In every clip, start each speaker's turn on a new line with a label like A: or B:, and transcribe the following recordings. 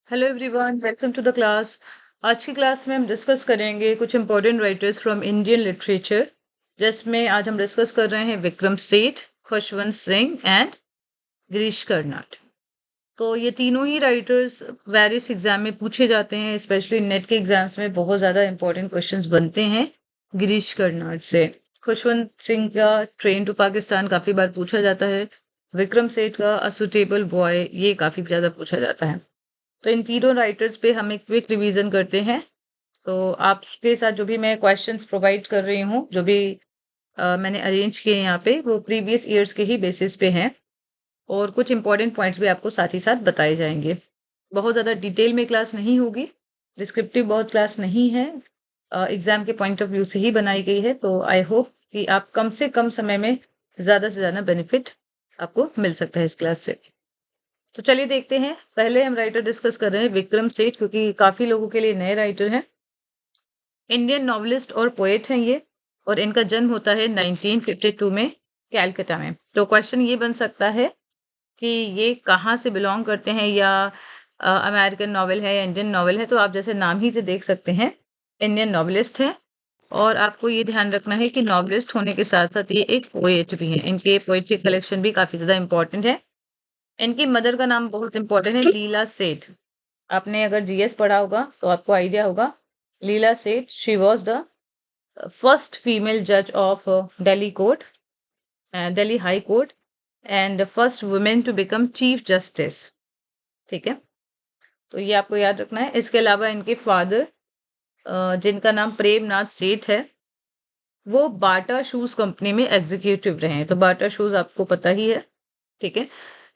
A: Hello everyone, welcome to the class. आज की class में हम डिस्कस करेंगे कुछ important writers from Indian literature, जिसमें आज हम डिस्कस कर रहे हैं विक्रम सेठ, खुशवंत सिंह एंड गिरीश कर्नाड। तो ये तीनों ही राइटर्स वेरियस एग्जाम में पूछे जाते हैं, स्पेशली नेट के एग्जाम्स में बहुत ज़्यादा इंपॉर्टेंट क्वेश्चंस बनते हैं गिरीश कर्नाड से। खुशवंत सिंह का ट्रेन टू पाकिस्तान काफ़ी बार पूछा जाता है। विक्रम सेठ का अ सुटेबल बॉय ये काफ़ी ज़्यादा पूछा जाता है। तो इन तीनों राइटर्स पे हम एक क्विक रिवीजन करते हैं। तो आपके साथ जो भी मैं क्वेश्चंस प्रोवाइड कर रही हूँ, जो भी मैंने अरेंज किए हैं यहाँ पे, वो प्रीवियस ईयर्स के ही बेसिस पे हैं और कुछ इंपॉर्टेंट पॉइंट्स भी आपको साथ ही साथ बताए जाएंगे। बहुत ज़्यादा डिटेल में क्लास नहीं होगी, डिस्क्रिप्टिव बहुत क्लास नहीं है, एग्जाम के पॉइंट ऑफ व्यू से ही बनाई गई है। तो आई होप कि आप कम से कम समय में ज़्यादा से ज़्यादा बेनिफिट आपको मिल सकता है इस क्लास से। तो चलिए देखते हैं। पहले हम राइटर डिस्कस कर रहे हैं विक्रम सेठ, क्योंकि काफी लोगों के लिए नए राइटर हैं। इंडियन नॉवलिस्ट और पोएट हैं ये, और इनका जन्म होता है 1952 में कैलकाटा में। तो क्वेश्चन ये बन सकता है कि ये कहाँ से बिलोंग करते हैं, या अमेरिकन नॉवल है या इंडियन नॉवल है। तो आप जैसे नाम ही से देख सकते हैं, इंडियन नॉवलिस्ट हैं। और आपको ये ध्यान रखना है कि नॉवलिस्ट होने के साथ साथ ये एक पोएट भी हैं। इनके पोएट्री कलेक्शन भी काफी ज्यादा इंपॉर्टेंट है। इनकी मदर का नाम बहुत इंपॉर्टेंट है, लीला सेठ। आपने अगर जीएस पढ़ा होगा तो आपको आइडिया होगा। Leila Seth, she was the first female जज of Delhi court, Delhi high court, and first women to become chief justice. ठीक है, तो ये आपको याद रखना है। इसके अलावा इनके फादर, जिनका नाम प्रेमनाथ सेठ है, वो बाटा शूज कंपनी में एग्जीक्यूटिव रहे हैं। तो बाटा शूज आपको पता ही है। ठीक है,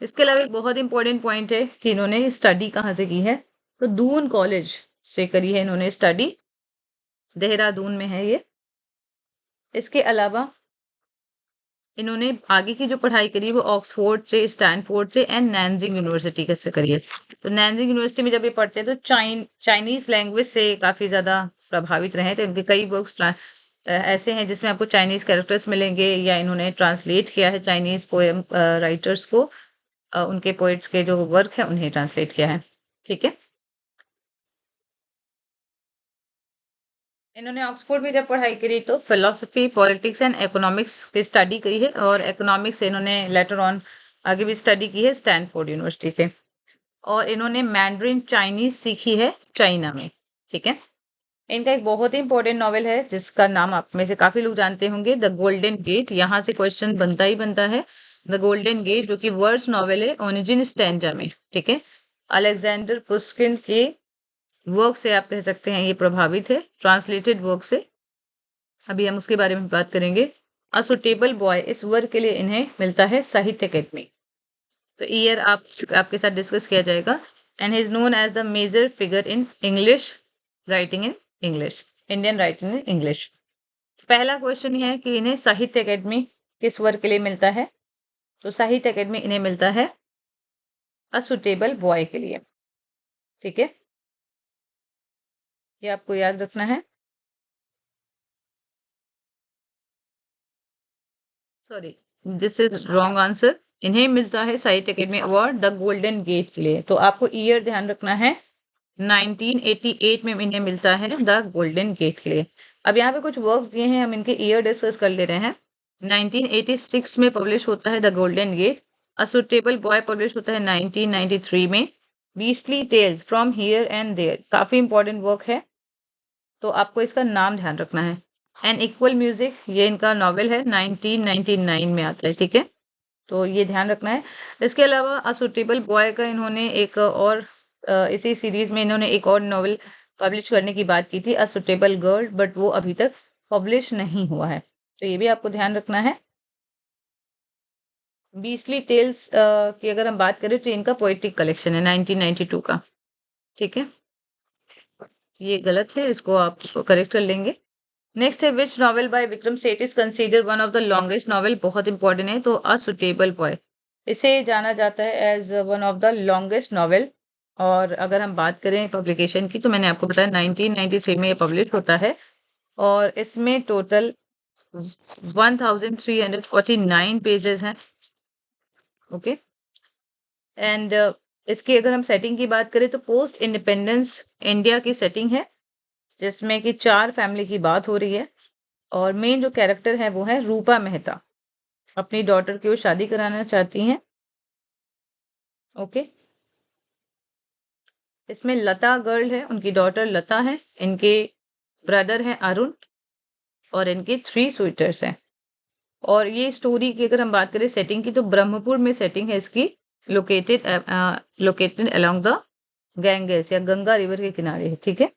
A: इसके अलावा एक बहुत इंपॉर्टेंट पॉइंट है कि इन्होंने स्टडी कहाँ से की है। तो दून कॉलेज से करी है इन्होंने स्टडी, देहरादून में है ये। इसके अलावा इन्होंने आगे की जो पढ़ाई करी है वो ऑक्सफोर्ड से, स्टैनफोर्ड से एंड नैनजिंग यूनिवर्सिटी से करी है। तो नैनजिंग यूनिवर्सिटी में जब ये पढ़ते हैं तो चाइनीज लैंग्वेज से काफ़ी ज़्यादा प्रभावित रहे। तो इनके कई बुक्स ऐसे हैं जिसमें आपको चाइनीज कैरेक्टर्स मिलेंगे, या इन्होंने ट्रांसलेट किया है चाइनीज पोएम राइटर्स को, उनके पोइट्स के जो वर्क है उन्हें ट्रांसलेट किया है। ठीक है, इन्होंने ऑक्सफोर्ड में जब पढ़ाई करी तो फिलोसफी, पॉलिटिक्स एंड इकोनॉमिक्स की स्टडी करी है, और इकोनॉमिक्स से इन्होंने लेटर ऑन आगे भी स्टडी की है स्टैनफोर्ड यूनिवर्सिटी से। और इन्होंने मैंड्रिन चाइनीज सीखी है चाइना में। ठीक है, इनका एक बहुत ही इंपॉर्टेंट नॉवेल है जिसका नाम आप में से काफी लोग जानते होंगे, द गोल्डन गेट। यहाँ से क्वेश्चन बनता ही बनता है। द गोल्डन गेट, जो कि वर्स नॉवेल है ओरिजिन स्टैंजा में। ठीक है, अलेक्जेंडर पुस्किन के वर्क से आप कह सकते हैं ये प्रभावित है, ट्रांसलेटेड वर्क से। अभी हम उसके बारे में बात करेंगे। अ सुटेबल बॉय, इस वर्क के लिए इन्हें मिलता है साहित्य अकेडमी। तो ईयर आपके साथ डिस्कस किया जाएगा। And he is known as the major figure in English writing in English, Indian writing in English. पहला क्वेश्चन ये है कि इन्हें साहित्य अकेडमी किस वर्क के लिए मिलता है। तो साहित्य अकेडमी इन्हें मिलता है अ सुटेबल बॉय के लिए। ठीक है, ये आपको याद रखना है। Sorry, this is wrong answer. इन्हें मिलता है Sahitya Akademi award the Golden Gate के लिए। तो आपको ईयर ध्यान रखना है, 1988 में इन्हें मिलता है द गोल्डन गेट के लिए। अब यहाँ पे कुछ वर्क्स दिए हैं, हम इनके ईयर डिस्कस कर ले रहे हैं। 1986 में पब्लिश होता है the Golden Gate. A Suitable Boy publish होता है 1993 में। Beastly Tales, from Here and There, काफी इंपॉर्टेंट वर्क है, तो आपको इसका नाम ध्यान रखना है। एन इक्वल म्यूजिक, ये इनका नॉवेल है, 1999 में आता है। ठीक है, तो ये ध्यान रखना है। इसके अलावा अ सुटेबल बॉय का इन्होंने एक और इसी सीरीज में इन्होंने एक और नॉवेल पब्लिश करने की बात की थी, अ सुटेबल गर्ल, बट वो अभी तक पब्लिश नहीं हुआ है। तो ये भी आपको ध्यान रखना है। बीस्टली टेल्स की अगर हम बात करें तो इनका पोएटिक कलेक्शन है 1992 का। ठीक है, ये गलत है, इसको आप करेक्ट कर लेंगे। नेक्स्ट है विच novel by Vikram Seth is consider one of the longest novel. बहुत इंपॉर्टेंट है। तो अ सुटेबल बॉय, इसे जाना जाता है as one of the longest novel. और अगर हम बात करें पब्लिकेशन की, तो मैंने आपको बताया 1993 में ये पब्लिश होता है, और इसमें टोटल 1349 पेजेस हैं। ओके, एंड इसकी अगर हम सेटिंग की बात करें तो पोस्ट इंडिपेंडेंस इंडिया की सेटिंग है, जिसमें कि 4 फैमिली की बात हो रही है और मेन जो कैरेक्टर है वो है रूपा मेहता। अपनी डॉटर की वो शादी कराना चाहती हैं। ओके। इसमें लता गर्ल है, उनकी डॉटर लता है, इनके ब्रदर हैं अरुण और इनके 3 स्वीटर्स हैं। और ये स्टोरी की अगर हम बात करें सेटिंग की तो ब्रह्मपुर में सेटिंग है इसकी, लोकेटेड अलोंग द गैंगेस या गंगा रिवर के किनारे है, ठीक है।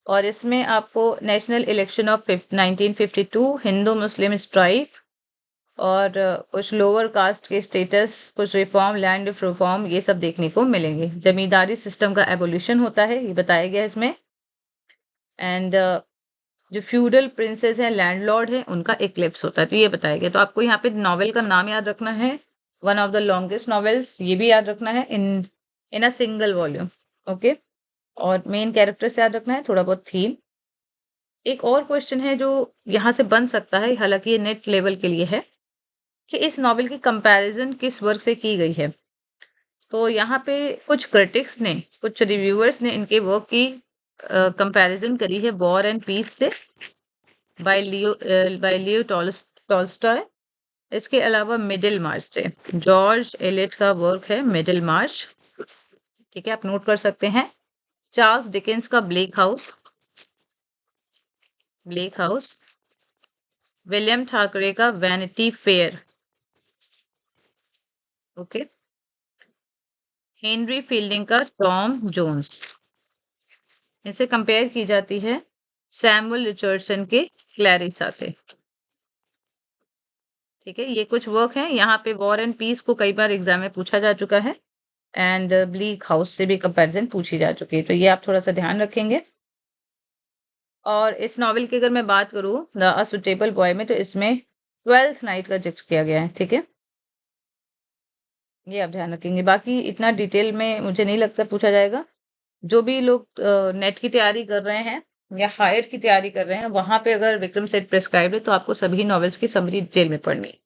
A: और इसमें आपको national election of 1952, Hindu Muslim strike और कुछ लोअर कास्ट के स्टेटस, कुछ रिफॉर्म, लैंड रिफॉर्म, ये सब देखने को मिलेंगे। जमींदारी सिस्टम का एबोल्यूशन होता है, ये बताया गया है इसमें। एंड जो फ्यूडल प्रिंसेस हैं, लैंडलॉर्ड है, उनका एक्लिप्स होता है, तो ये बताया गया। तो आपको यहाँ पे नॉवेल का नाम याद रखना है, one of the longest novels, ये भी याद रखना है इन अ सिंगल वॉल्यूम। ओके। और मेन कैरेक्टर्स याद रखना है, थोड़ा बहुत थीम। एक और क्वेश्चन है जो यहाँ से बन सकता है, हालांकि ये नेट लेवल के लिए है, कि इस नॉवेल की कंपैरिजन किस वर्क से की गई है। तो यहाँ पे कुछ क्रिटिक्स ने, कुछ रिव्यूअर्स ने इनके वर्क की कंपैरिजन करी है वॉर एंड पीस से, बाय लियो टॉल्स्टॉय। इसके अलावा मिडिल मार्च से, जॉर्ज एलियट का वर्क है मिडिल मार्च, ठीक है, आप नोट कर सकते हैं। चार्ल्स डिकेंस का ब्लेक हाउस, विलियम ठाकरे का vanity fair, okay, Henry fielding का टॉम जोन्स। इनसे कंपेयर की जाती है सैमुअल रिचर्डसन के क्लैरिसा से, ठीक है। ये कुछ वर्क हैं। यहाँ पे वॉर एंड पीस को कई बार एग्जाम में पूछा जा चुका है एंड ब्लीक हाउस से भी कंपैरिजन पूछी जा चुकी है, तो ये आप थोड़ा सा ध्यान रखेंगे। और इस नॉवेल की अगर मैं बात करूँ द असुटेबल बॉय में, तो इसमें 12th नाइट का जिक्र किया गया है, ठीक है, ये आप ध्यान रखेंगे। बाकी इतना डिटेल में मुझे नहीं लगता पूछा जाएगा। जो भी लोग नेट की तैयारी कर रहे हैं या हायर की तैयारी कर रहे हैं, वहां पे अगर विक्रम सेठ प्रेस्क्राइब्ड है तो आपको सभी नॉवेल्स की समरी डिटेल में पढ़नी है,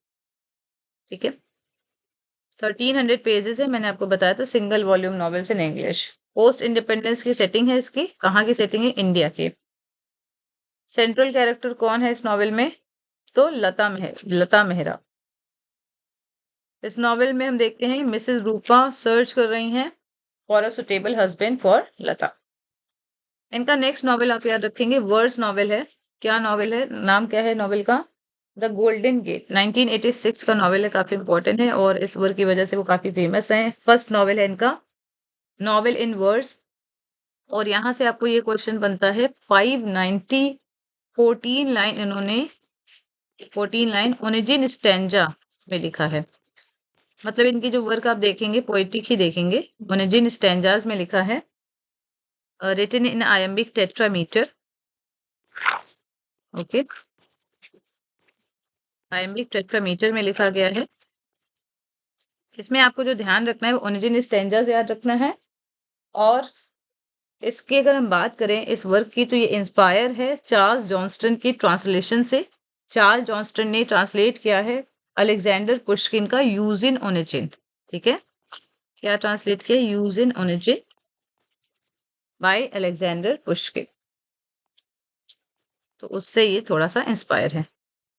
A: ठीक है। 1300 पेजेस है, मैंने आपको बताया था, single volume novels in English. Post independence की सेटिंग है इसकी, कहाँ की सेटिंग है, इंडिया की। सेंट्रल कैरेक्टर कौन है इस नॉवेल में, तो लता मेहरा। इस नॉवेल में हम देखते हैं मिसेस रूपा सर्च कर रही हैं for a suitable husband for Lata. इनका नेक्स्ट नॉवेल आप याद रखेंगे, वर्स नॉवेल है। क्या नॉवेल है, नाम क्या है नॉवेल का, द गोल्डन गेट, 1986 का नॉवेल है, काफी इंपॉर्टेंट है और इस वर्क की वजह से वो काफी फेमस है। फर्स्ट नॉवेल है इनका, नॉवेल इन वर्स। और यहाँ से आपको ये क्वेश्चन बनता है 590, 14 लाइन इन्होंने, 14 लाइन ओनिजिन स्टेंजा में लिखा है। मतलब इनकी जो वर्क आप देखेंगे पोएटिक ही देखेंगे। ओनिजिन स्टेंजाज में लिखा है, written in iambic tetrameter, okay, iambic tetrameter में लिखा गया है। इसमें आपको जो ध्यान रखना है वो ओनिजिन स्टेंजाज याद रखना है। और इसकी अगर हम बात करें इस वर्क की, तो ये इंस्पायर है चार्ल्स जॉन्स्टन की ट्रांसलेशन से। चार्ल्स जॉन्स्टन ने ट्रांसलेट किया है अलेक्जेंडर पुश्किन का यूजिन ओनिजिन, ठीक है। क्या ट्रांसलेट किया, यूजिन ओनिजिन बाय अलेक्जेंडर पुश्किन। तो उससे ये थोड़ा सा इंस्पायर है।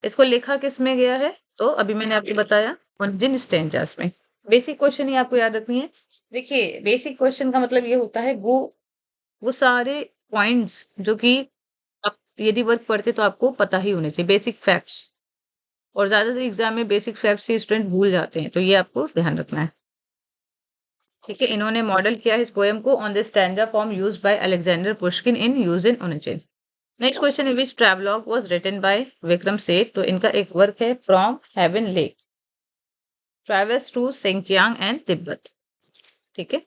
A: इसको लिखा किस में गया है, तो अभी मैंने आपको बताया ओनिजिन स्टेंजास में। बेसिक क्वेश्चन ही आपको याद रखनी है। देखिए बेसिक क्वेश्चन का मतलब ये होता है वो सारे पॉइंट्स जो कि आप यदि वर्क पढ़ते तो आपको पता ही होने चाहिए, बेसिक फैक्ट्स। और ज्यादातर एग्जाम में बेसिक फैक्ट्स ही स्टूडेंट भूल जाते हैं, तो ये आपको ध्यान रखना है, ठीक है। इन्होंने मॉडल किया है इस पोएम को on the stanza form used by Alexander Pushkin in Eugene Onegin. Next question है which travelogue was written by Vikram Seth. तो इनका एक वर्क है from haven lake, travels to Sinkiang and Tibet, ठीक है।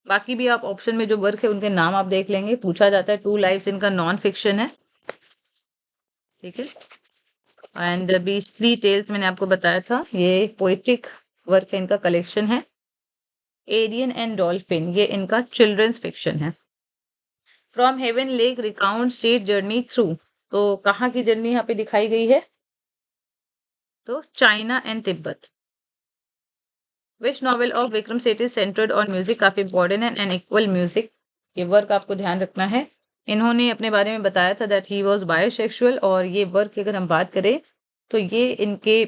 A: बाकी भी आप ऑप्शन में जो वर्क है उनके नाम आप देख लेंगे, पूछा जाता है। टू लाइव्स इनका नॉन फिक्शन है, ठीक है। एंड बीस्टली टेल्स मैंने आपको बताया था, ये पोएटिक वर्क है, इनका कलेक्शन है। एरियन एंड डॉल्फिन ये इनका चिल्ड्रंस फिक्शन है। From haven lake recount state journey through, तो कहाँ की जर्नी यहाँ पे दिखाई गई है, तो China and Tibet. Which novel of Vikram Seth is centred on music, काफी इंपॉर्टेंट है, एंड इक्वल म्यूजिक, ये वर्क आपको ध्यान रखना है। इन्होंने अपने बारे में बताया था दैट ही वाज बायोसेक्सुअल, और ये वर्क की अगर हम बात करें तो ये इनके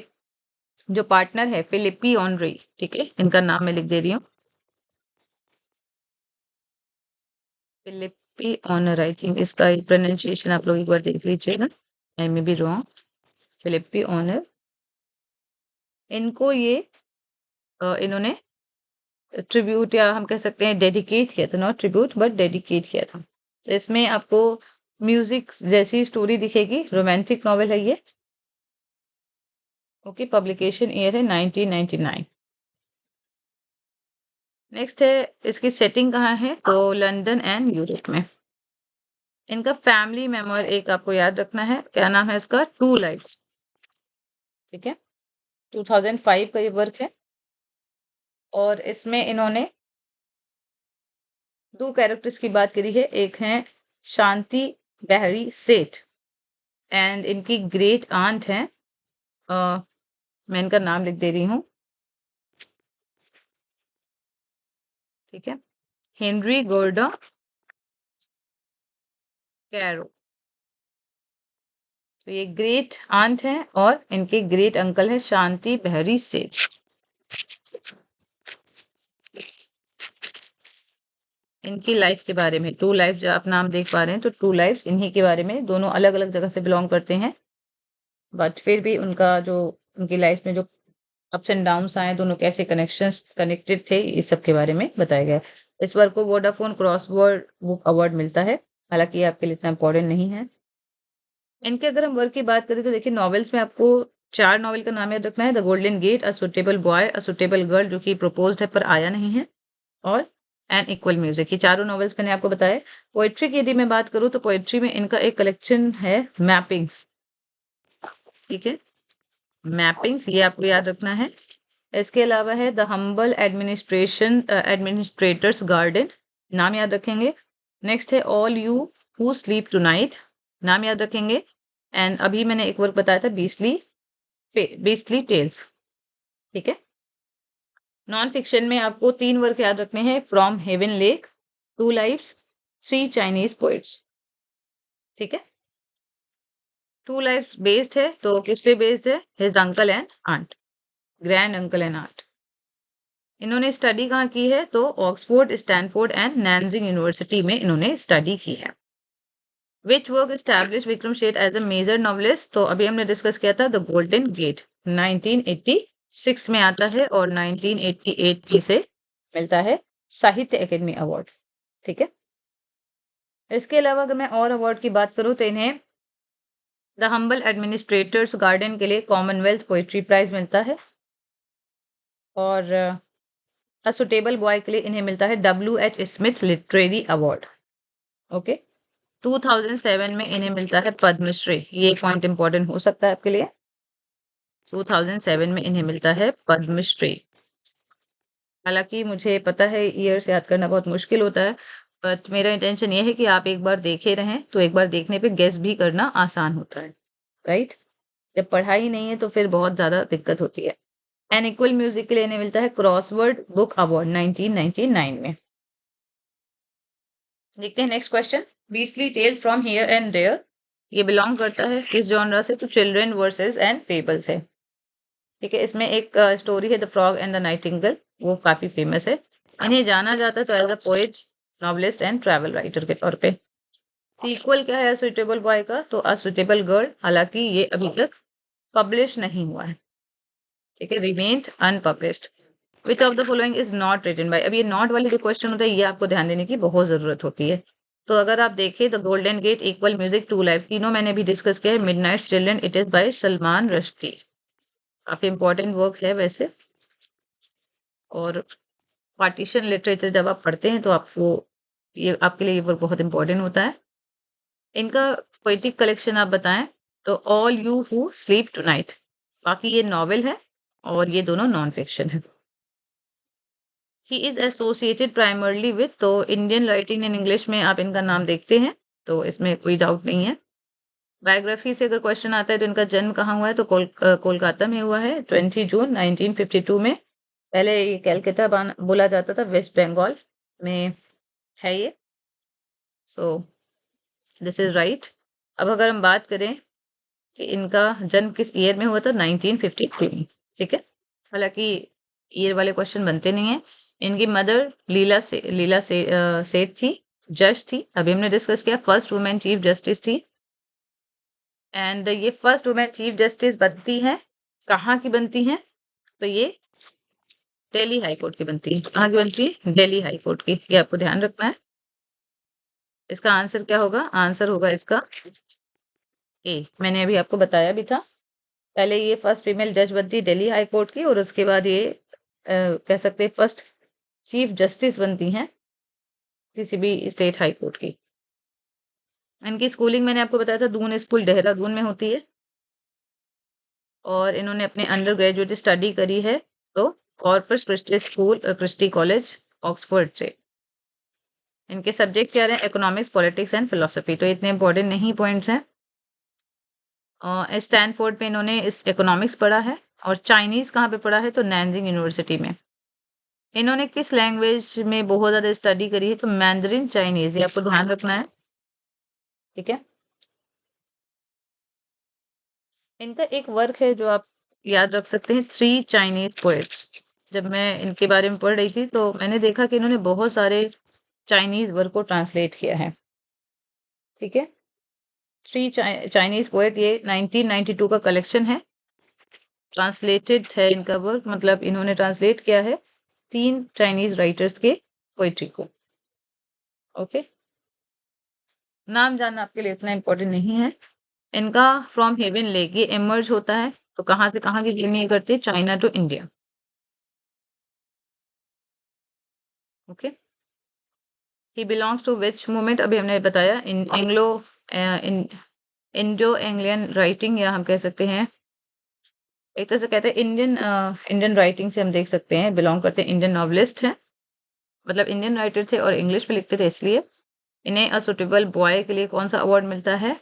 A: जो पार्टनर है फिलिपी ऑनरी, ठीक है, इनका नाम मैं लिख दे रही हूँ, फिलिपी ऑनर, आई थिंक इसका प्रोनाउंसिएशन आप लोग एक बार देख लीजिएगा, I may be wrong, Philippe Honore, इनको ये इन्होंने ट्रिब्यूट या हम कह सकते हैं डेडिकेट किया था, नॉट ट्रिब्यूट बट डेडिकेट किया था। तो इसमें आपको म्यूजिक जैसी स्टोरी दिखेगी, रोमांटिक नॉवेल है ये। ओके, पब्लिकेशन ईयर है 1999। नेक्स्ट है इसकी सेटिंग कहाँ है, तो लंदन एंड यूरोप में। इनका फैमिली मेंबर एक आपको याद रखना है, क्या नाम है इसका, टू लाइफ्स, ठीक है, 2005 का ये वर्क है, और इसमें इन्होंने दो कैरेक्टर्स की बात करी है, एक है शांति बहरी सेठ, एंड इनकी ग्रेट आंट है, मैं इनका नाम लिख दे रही हूँ, ठीक है, हेनरी गोर्डा कैरो। तो ये ग्रेट आंट है और इनके ग्रेट अंकल है शांति बहरी सेठ। इनकी लाइफ के बारे में, टू लाइफ जो आप नाम देख पा रहे हैं, तो टू लाइफ इन्हीं के बारे में, दोनों अलग अलग जगह से बिलोंग करते हैं, बट फिर भी उनका जो उनकी लाइफ में जो अप्स एंड डाउन्स आए, दोनों कैसे कनेक्शंस कनेक्टेड थे, इस सब के बारे में बताया गया। इस वर्क को वोडाफोन क्रॉसवर्ड बुक अवार्ड मिलता है, हालांकि ये आपके लिए इतना इंपॉर्टेंट नहीं है। इनके अगर हम वर्क की बात करें तो देखिए, नॉवेल्स में आपको 4 नॉवेल का नाम याद रखना है, the Golden Gate, a Suitable Boy, a Suitable Girl जो कि प्रपोज्ड है पर आया नहीं है, और एन इक्वल म्यूजिक, ये चारों नॉवेल्स मैंने आपको बताए। पोएट्री की यदि मैं बात करूं तो पोएट्री में इनका एक कलेक्शन है मैपिंग्स, ठीक है, मैपिंग्स ये आपको याद रखना है। इसके अलावा है द हम्बल एडमिनिस्ट्रेटर्स गार्डन, नाम याद रखेंगे। नेक्स्ट है all you who sleep tonight, नाम याद रखेंगे। एंड अभी मैंने एक वर्क बताया था बीस्टली टेल्स, ठीक है। नॉन फिक्शन में आपको 3 वर्क याद रखने हैं, From haven Lake, Two Lives, 3 Chinese poets, ठीक है। टू लाइफ्स बेस्ड है, तो किस पे बेस्ड है, his uncle and aunt, grand uncle and aunt. इन्होंने स्टडी कहाँ की है, तो Oxford, Stanford and Nanjing university में इन्होंने स्टडी की है। Which work establish Vikram Seth as a major novelist, तो अभी हमने डिस्कस किया था द गोल्डन गेट, 1986 में आता है, और 1988 से मिलता है साहित्य अकेडमी अवार्ड, ठीक है। इसके अलावा अगर मैं और अवार्ड की बात करूं तो इन्हें द हम्बल एडमिनिस्ट्रेटर्स गार्डन के लिए कॉमनवेल्थ पोइट्री प्राइज मिलता है, और अ सुटेबल बॉय के लिए इन्हें मिलता है WH Smith literary award, okay. 2007 में इन्हें मिलता है पद्मश्री, ये पॉइंट इंपॉर्टेंट हो सकता है आपके लिए, 2007 में इन्हें मिलता है पद्मश्री। हालांकि मुझे पता है ईयर्स याद करना बहुत मुश्किल होता है, बट मेरा इंटेंशन ये है कि आप एक बार देखे रहें, तो एक बार देखने पे गेस भी करना आसान होता है, राइट। जब पढ़ाई नहीं है तो फिर बहुत ज्यादा दिक्कत होती है। एन इक्वल म्यूजिक के लिए इन्हें मिलता है क्रॉसवर्ड बुक अवार्ड 1999 में। देखते हैं next question, Beastly Tales from Here and There, ये बिलोंग करता है किस जॉनरा से, तो चिल्ड्रन वर्सेस एंड फेबल्स है, ठीक है। इसमें एक स्टोरी है the Frog and the Nightingale, वो काफी फेमस है। इन्हें जाना जाता है तो as a poet, novelist and travel writer के तौर पे। सीक्वल क्या है सुटेबल बॉय का, तो अ सुटेबल गर्ल, हालांकि ये अभी तक पब्लिश नहीं हुआ है, ठीक है, remained unpublished. Which of the following is not written by, अब ये नॉट वाले जो क्वेश्चन होता है ये आपको ध्यान देने की बहुत जरूरत होती है। तो अगर आप देखें the Golden Gate, Equal Music, Two Life, तीनों मैंने भी डिस्कस किया है। Midnight Children, it is by Salman Rushdie, काफी इंपॉर्टेंट वर्क है वैसे, और पार्टीशन लिटरेचर जब आप पढ़ते हैं तो आपको ये आपके लिए ये वर्क बहुत इंपॉर्टेंट होता है। इनका पोएटिक कलेक्शन आप बताएं, तो all you who sleep tonight, बाकी ये नॉवेल है और ये दोनों नॉन फिक्शन है। He is associated primarily with, तो इंडियन राइटिंग इन इंग्लिश में आप इनका नाम देखते हैं, तो इसमें कोई डाउट नहीं है। बायोग्राफी से अगर क्वेश्चन आता है तो इनका जन्म कहाँ हुआ है, तो कोलकाता में हुआ है 20 जून 1952 में, पहले ये कैलकाटा बोला जाता था, वेस्ट बंगाल में है ये। So this is right. अब अगर हम बात करें कि इनका जन्म किस ईयर में हुआ था, 1953 में। ठीक है, हालांकि ईयर वाले क्वेश्चन बनते नहीं है। इनकी मदर सेठ थी, जज थी। अभी हमने डिस्कस किया फर्स्ट वुमेन चीफ जस्टिस थी। एंड ये फर्स्ट वुमेन चीफ जस्टिस बनती है, कहाँ की बनती है? तो ये दिल्ली हाई कोर्ट की बनती है। कहाँ की बनती है? दिल्ली हाई कोर्ट की। ये आपको ध्यान रखना है। इसका आंसर क्या होगा? आंसर होगा इसका ए। मैंने अभी आपको बताया भी था। पहले ये फर्स्ट फीमेल जज बनती दिल्ली हाई कोर्ट की, और उसके बाद ये कह सकते हैं फर्स्ट चीफ जस्टिस बनती हैं किसी भी स्टेट हाई कोर्ट की। इनकी स्कूलिंग मैंने आपको बताया था दून स्कूल देहरादून में होती है, और इन्होंने अपने अंडर ग्रेजुएट स्टडी करी है तो Corpus Christi school Christi college Oxford से। इनके सब्जेक्ट क्या रहे? Economics, politics and philosophy. तो इतने इंपॉर्टेंट नहीं पॉइंट्स हैं। स्टैनफोर्ड में इन्होंने इस इकोनॉमिक्स पढ़ा है, और चाइनीज कहाँ पे पढ़ा है? तो नैनजिंग यूनिवर्सिटी में। इन्होंने किस लैंग्वेज में बहुत ज्यादा स्टडी करी है? तो मैंdarin चाइनीज। ये आपको ध्यान रखना है, ठीक है। इनका एक वर्क है जो आप याद रख सकते हैं, 3 चाइनीज पोएट्स। जब मैं इनके बारे में पढ़ रही थी तो मैंने देखा कि इन्होंने बहुत सारे चाइनीज वर्क को ट्रांसलेट किया है, ठीक है। 3 चाइनीज पोएट, ये 1992 का कलेक्शन है। ट्रांसलेटेड है इनका वर्क, मतलब इन्होंने ट्रांसलेट किया है 3 चाइनीज राइटर्स के पोइट्री को। ओके, नाम जानना आपके लिए इतना इम्पोर्टेंट नहीं है। इनका फ्रॉम हेवन लेक ये इमर्ज होता है, तो कहाँ से कहाँ की जर्नी करते हैं? China to India. Okay, he belongs to which movement? अभी हमने बताया, in Anglo in Indo Anglian writing, या हम कह सकते हैं एक तरह से कहते हैं इंडियन राइटिंग से हम देख सकते हैं बिलोंग करते हैं। इंडियन नॉवलिस्ट हैं, मतलब इंडियन राइटर थे और इंग्लिश में लिखते थे, इसलिए इन्हें अ सुटेबल बॉय के लिए कौन सा अवार्ड मिलता है?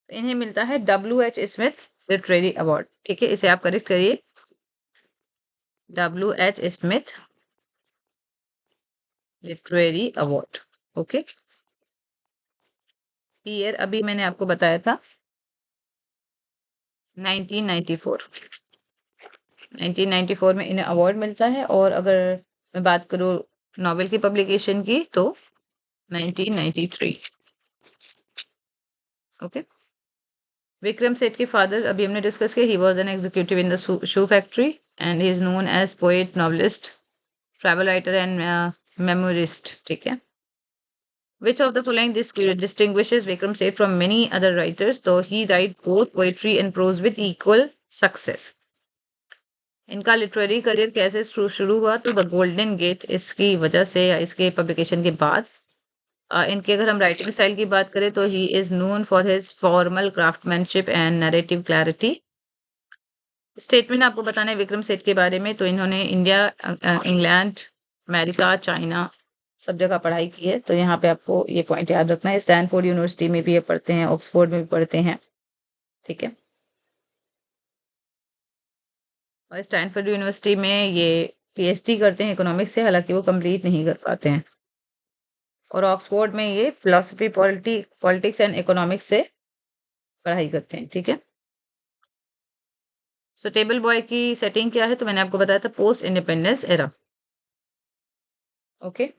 A: इन्हें मिलता है WH स्मिथ लिटरेरी अवार्ड। ठीक है, इसे आप करेक्ट करिए, WH Smith literary award. Okay, year अभी मैंने आपको बताया था 1994। 1994 में इन्हें अवार्ड मिलता है, और अगर मैं बात करूँ नॉवेल की पब्लिकेशन की तो 1993। ओके, विक्रम सेठ के फादर अभी हमने डिस्कस किया, he was an executive in the shoe factory, and he is known as poet, novelist, travel writer and memoirist. ठीक है, which of the following distinguishes Vikram Seth from many other writers? So he write both poetry and prose with equal success. इनका literary career कैसे शुरू हुआ? तो the Golden gate इसकी वजह से, या इसके पब्लिकेशन के बाद। इनके अगर हम राइटिंग स्टाइल की बात करें तो he is known for his formal craftsmanship and narrative clarity. Statement आपको बताना है विक्रम सेठ के बारे में, तो इन्होंने इंडिया, इंग्लैंड, अमेरिका, चाइना सब जगह पढ़ाई की है, तो यहाँ पे आपको ये पॉइंट याद रखना है। स्टैनफोर्ड यूनिवर्सिटी में भी ये पढ़ते हैं, ऑक्सफोर्ड में भी पढ़ते हैं, ठीक है। और स्टैनफोर्ड यूनिवर्सिटी में ये PhD करते हैं इकोनॉमिक्स से, हालांकि वो कंप्लीट नहीं कर पाते हैं। और ऑक्सफोर्ड में ये फिलोसफी, पॉलिटिक्स एंड इकोनॉमिक्स से पढ़ाई करते हैं, ठीक है। सो टेबल बॉय की सेटिंग क्या है? तो मैंने आपको बताया था पोस्ट इंडिपेंडेंस एरा। ओके,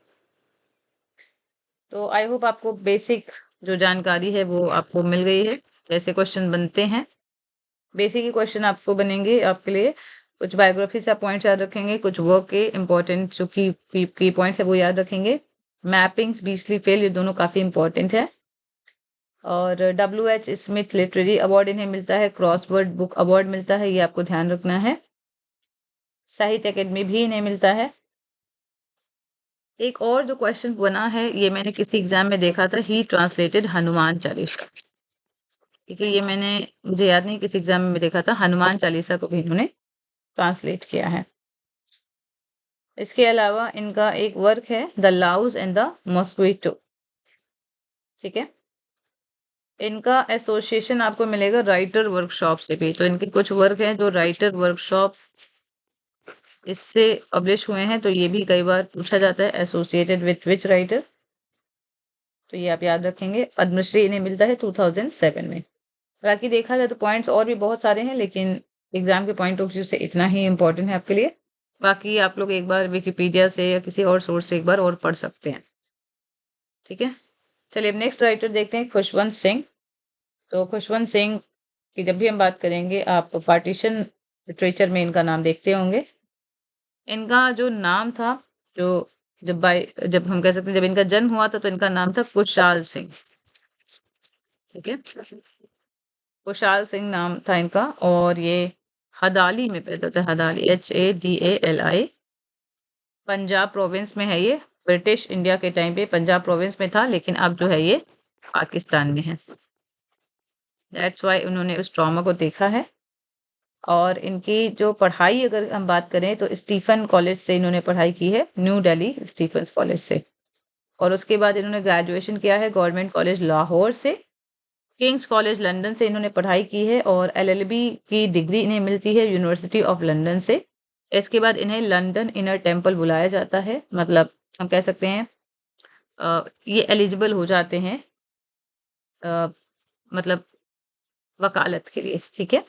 A: तो आई होप आपको बेसिक जो जानकारी है वो आपको मिल गई है, कैसे क्वेश्चन बनते हैं। बेसिक ही क्वेश्चन आपको बनेंगे आपके लिए। कुछ बायोग्राफी से आप पॉइंट्स याद रखेंगे, कुछ वर्क के इंपॉर्टेंट जो की पॉइंट्स है वो याद रखेंगे। मैपिंग्स, बीस्ली फेल, ये दोनों काफी इंपॉर्टेंट है। और WH स्मिथ लिटरेरी अवार्ड इन्हें मिलता है, क्रॉसवर्ड बुक अवार्ड मिलता है, ये आपको ध्यान रखना है। साहित्य अकेडमी भी इन्हें मिलता है। एक और जो क्वेश्चन बना है, ये मैंने किसी एग्जाम में देखा था, ही ट्रांसलेटेड हनुमान चालीसा। ठीक है, ये मुझे याद नहीं किस एग्जाम में देखा था, हनुमान चालीसा को भी इन्होंने ट्रांसलेट किया है। इसके अलावा इनका एक वर्क है द लाउस एंड द मॉस्क्विटो, ठीक है। इनका एसोसिएशन आपको मिलेगा राइटर वर्कशॉप से भी। तो इनके कुछ वर्क हैं जो राइटर वर्कशॉप इससे पब्लिश हुए हैं, तो ये भी कई बार पूछा जाता है, एसोसिएटेड विथ विच राइटर। तो ये आप याद रखेंगे। पद्मश्री इन्हें मिलता है 2007 में। बाकी देखा जाए तो पॉइंट्स और भी बहुत सारे हैं, लेकिन एग्जाम के पॉइंट ऑफ व्यू से इतना ही इम्पोर्टेंट है आपके लिए। बाकी आप लोग एक बार विकिपीडिया से या किसी और सोर्स से एक बार और पढ़ सकते हैं। ठीक है, चलिए अब नेक्स्ट राइटर देखते हैं, खुशवंत सिंह। तो खुशवंत सिंह की जब भी हम बात करेंगे, आप पार्टीशन लिटरेचर में इनका नाम देखते होंगे। इनका जो नाम था, जो जब हम कह सकते हैं जब इनका जन्म हुआ था, तो इनका नाम था कुशाल सिंह। ठीक है, कुशाल सिंह नाम था इनका, और ये हदाली में पैदा था। हदाली, HADALI, पंजाब प्रोविंस में है ये। ब्रिटिश इंडिया के टाइम पे पंजाब प्रोविंस में था, लेकिन अब जो है ये पाकिस्तान में है। दैट्स वाई उन्होंने उस ट्रॉमा को देखा है। और इनकी जो पढ़ाई अगर हम बात करें, तो स्टीफन कॉलेज से इन्होंने पढ़ाई की है, न्यू दिल्ली स्टीफन कॉलेज से। और उसके बाद इन्होंने ग्रेजुएशन किया है गवर्नमेंट कॉलेज लाहौर से। किंग्स कॉलेज लंदन से इन्होंने पढ़ाई की है, और LLB की डिग्री इन्हें मिलती है यूनिवर्सिटी ऑफ लंदन से। इसके बाद इन्हें लंदन इनर टेम्पल बुलाया जाता है, मतलब हम कह सकते हैं ये एलिजिबल हो जाते हैं मतलब वकालत के लिए। ठीक है,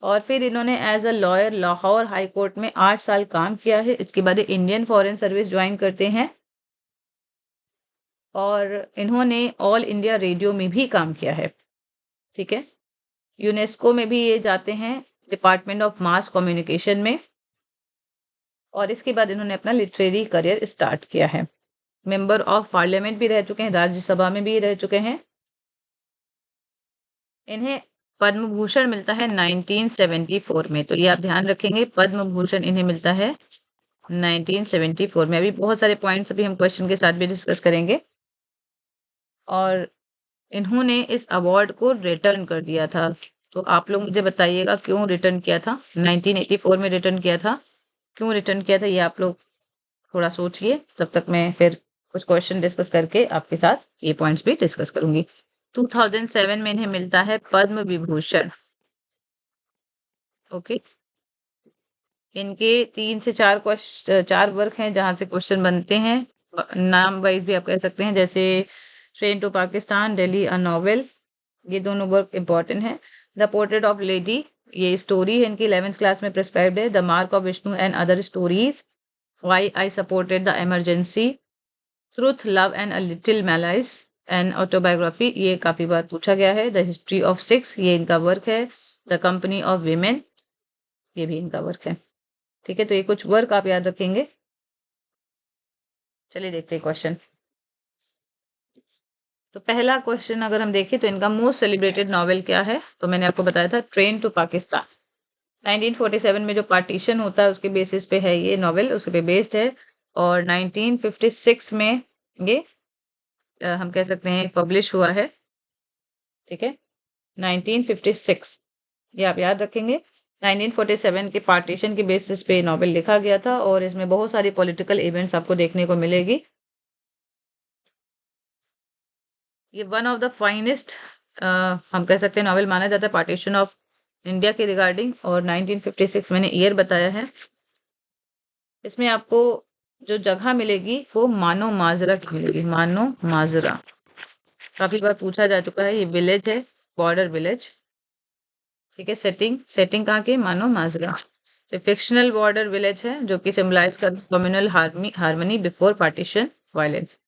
A: और फिर इन्होंने as a lawyer Lahore high court में 8 साल काम किया है। इसके बाद इंडियन फॉरेन सर्विस ज्वाइन करते हैं, और इन्होंने ऑल इंडिया रेडियो में भी काम किया है। ठीक है, यूनेस्को में भी ये जाते हैं, डिपार्टमेंट ऑफ मास कम्युनिकेशन में। और इसके बाद इन्होंने अपना लिटरेरी करियर स्टार्ट किया है। मेंबर ऑफ पार्लियामेंट भी रह चुके हैं, राज्यसभा में भी रह चुके हैं। इन्हें पद्म भूषण मिलता है 1974 में। तो ये आप ध्यान रखेंगे, पद्म भूषण इन्हें मिलता है 1974 में। अभी बहुत सारे पॉइंट्स अभी हम क्वेश्चन के साथ भी डिस्कस करेंगे। और इन्होंने इस अवार्ड को रिटर्न कर दिया था। तो आप लोग मुझे बताइएगा क्यों रिटर्न किया था, 1984 में रिटर्न किया था, क्यों रिटर्न किया था, ये आप लोग थोड़ा सोचिए। तब तक मैं फिर कुछ क्वेश्चन डिस्कस करके आपके साथ ये पॉइंट्स भी डिस्कस करूंगी। 2007 में इन्हें मिलता है पद्म विभूषण। ओके, इनके 3 से 4 वर्क हैं जहां से क्वेश्चन बनते हैं। नाम वाइज भी आप कह सकते हैं, जैसे train to Pakistan, Delhi a novel, ये दोनों वर्क इंपॉर्टेंट हैं। द पोर्ट्रेट ऑफ लेडी, ये स्टोरी है इनकी 11th क्लास में प्रिस्क्राइब्ड है। The mark of Vishnu and other stories, why I supported the emergency, truth love and a little malice, and autobiography, ये काफी बार पूछा गया है। द हिस्ट्री ऑफ सिक्स, ये इनका वर्क है। द कंपनी ऑफ विमेन, ये भी इनका वर्क है। ठीक है, तो ये कुछ वर्क आप याद रखेंगे। चलिए देखते हैं क्वेश्चन। तो पहला क्वेश्चन अगर हम देखें, तो इनका मोस्ट सेलिब्रेटेड नॉवेल क्या है, तो मैंने आपको बताया था ट्रेन टू पाकिस्तान। 1947 में जो पार्टीशन होता है उसके बेसिस पे है ये नॉवेल, उसके पे बेस्ड है। और 1956 में ये हम कह सकते हैं पब्लिश हुआ है। ठीक है, 1956, ये आप याद रखेंगे। 1947 के पार्टीशन के बेसिस पे नॉवेल लिखा गया था, और इसमें बहुत सारी पॉलिटिकल इवेंट्स आपको देखने को मिलेगी। ये वन ऑफ द फाइनेस्ट हम कह सकते हैं नॉवेल माना जाता है पार्टीशन ऑफ इंडिया के रिगार्डिंग। और 1956 मैंने ईयर बताया है। इसमें आपको जो जगह मिलेगी वो मानो माजरा की मिलेगी। मानो माजरा काफी बार पूछा जा चुका है, ये विलेज है, बॉर्डर विलेज। ठीक है, सेटिंग कहाँ की, मानो माजरा। फिक्शनल बॉर्डर विलेज है, जो कि सिंबलाइज कर communal harmony before partition violence.